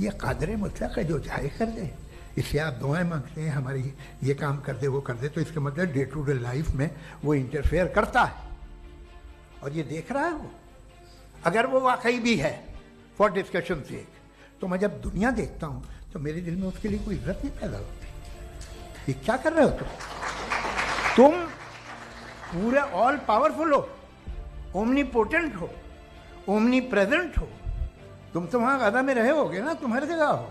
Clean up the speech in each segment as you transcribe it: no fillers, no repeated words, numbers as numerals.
ये कादर मुतलक है जो चाहे कर दे। इससे आप दुआएं मांगते हैं हमारी ये काम कर दे वो कर दे, तो इसका मतलब डे टू डे लाइफ में वो इंटरफेयर करता है और ये देख रहा है वो। अगर वो वाकई भी है फॉर डिस्कशन से, तो मैं जब दुनिया देखता हूँ तो मेरे दिल में उसके लिए कोई इज्जत नहीं पैदा होती। ये क्या कर रहे हो तुम पूरे ऑल पावरफुल हो, ओमनीपोटेंट हो, ओमनी प्रेजेंट हो। तुम तो वहां गादा में रहे होगे ना, तुम हर जगह हो।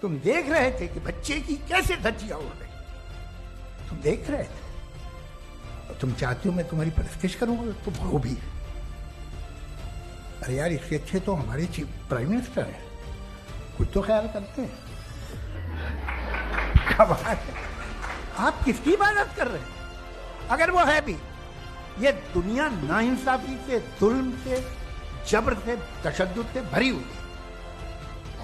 तुम देख रहे थे कि बच्चे की कैसे धज्जियां उड़ गई, तुम देख रहे थे और तुम चाहते हो मैं तुम्हारी परस्तिश करूंगा, तुम हो भी। अरे यार, इसके अच्छे तो हमारे चीफ प्राइम मिनिस्टर है, कुछ तो ख्याल करते हैं। कमाल है, आप किसकी इबादत कर रहे हैं? अगर वो है भी, ये दुनिया नाइंसाफी से, जुल्म से, जबर से, तशद्दुद से भरी हुई है।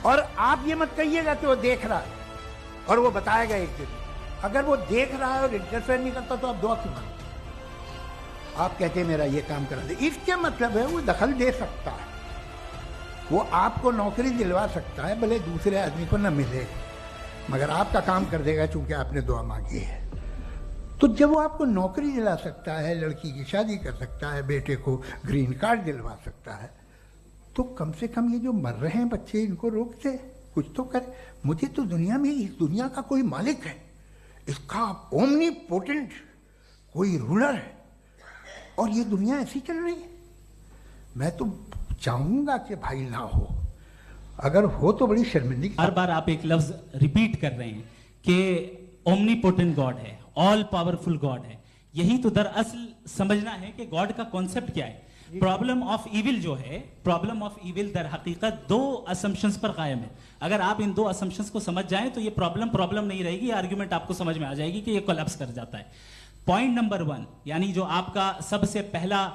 और आप ये मत कहिएगा कि वो देख रहा है और वो बताएगा एक दिन। अगर वो देख रहा है और इंटरफेयर नहीं करता तो आप दुआ क्यों मांगते? आप कहते हैं मेरा ये काम करा दे, इसके मतलब है वो दखल दे सकता है, वो आपको नौकरी दिलवा सकता है, भले दूसरे आदमी को न मिले, मगर आपका काम कर देगा चूंकि आपने दुआ मांगी है। तो जब वो आपको नौकरी दिला सकता है, लड़की की शादी कर सकता है, बेटे को ग्रीन कार्ड दिलवा सकता है, तो कम से कम ये जो मर रहे हैं बच्चे, इनको रोक दे, कुछ तो करे। मुझे तो दुनिया में, इस दुनिया का कोई मालिक है, इसका ओमनीपोटेंट कोई रूलर है, और ये दुनिया ऐसी चल रही है। मैं तो चाहूंगा कि भाई ना हो, अगर हो तो बड़ी शर्मिंदगी। हर बार आप एक लफ्ज रिपीट कर रहे हैं कि ओमनीपोटेंट गॉड है, ऑल पावरफुल गॉड है। यही तो दरअसल समझना है कि गॉड का कॉन्सेप्ट क्या है। प्रॉब्लम ऑफ इविल जो है, प्रॉब्लम ऑफ इविल दर हकीकत दो असम्पशंस पर कायम है। अगर आप इन दो असम्पशंस को समझ जाएं तो ये प्रॉब्लम नहीं रहेगी, आर्ग्यूमेंट आपको समझ में आ जाएगी कि ये कोलैप्स कर जाता है। पॉइंट नंबर 1, यानी जो आपका सबसे पहला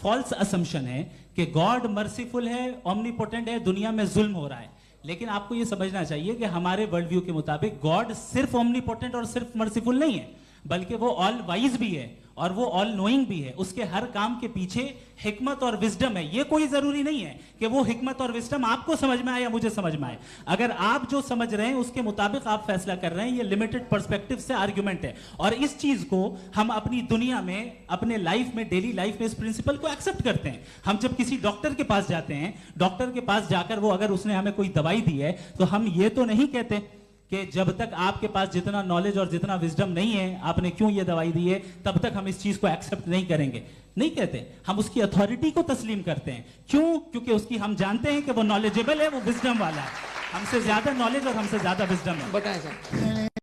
फॉल्स असम्पशन है कि गॉड मर्सीफुल है, ओमनीपोटेंट है, दुनिया में जुल्म हो रहा है। लेकिन आपको यह समझना चाहिए कि हमारे वर्ल्ड व्यू के मुताबिक गॉड सिर्फ ओमनीपोटेंट और सिर्फ मर्सीफुल नहीं है, बल्कि वो ऑल वाइज भी है और वो ऑल नोइंग भी है। उसके हर काम के पीछे हिकमत और विजडम है। ये कोई जरूरी नहीं है कि वो हिकमत और विजडम आपको समझ में आए या मुझे समझ में आए। अगर आप जो समझ रहे हैं उसके मुताबिक आप फैसला कर रहे हैं, ये लिमिटेड पर्सपेक्टिव से आर्ग्यूमेंट है। और इस चीज को हम अपनी दुनिया में, अपने लाइफ में, डेली लाइफ में इस प्रिंसिपल को एक्सेप्ट करते हैं। हम जब किसी डॉक्टर के पास जाते हैं, डॉक्टर के पास जाकर वो अगर उसने हमें कोई दवाई दी है, तो हम ये तो नहीं कहते कि जब तक आपके पास जितना नॉलेज और जितना विजडम नहीं है, आपने क्यों ये दवाई दी है, तब तक हम इस चीज को एक्सेप्ट नहीं करेंगे। नहीं कहते, हम उसकी अथॉरिटी को तस्लीम करते हैं। क्यों? क्योंकि उसकी हम जानते हैं कि वो नॉलेजेबल है, वो विजडम वाला है, हमसे ज्यादा नॉलेज और हमसे ज्यादा विजडम है। बताएं सर।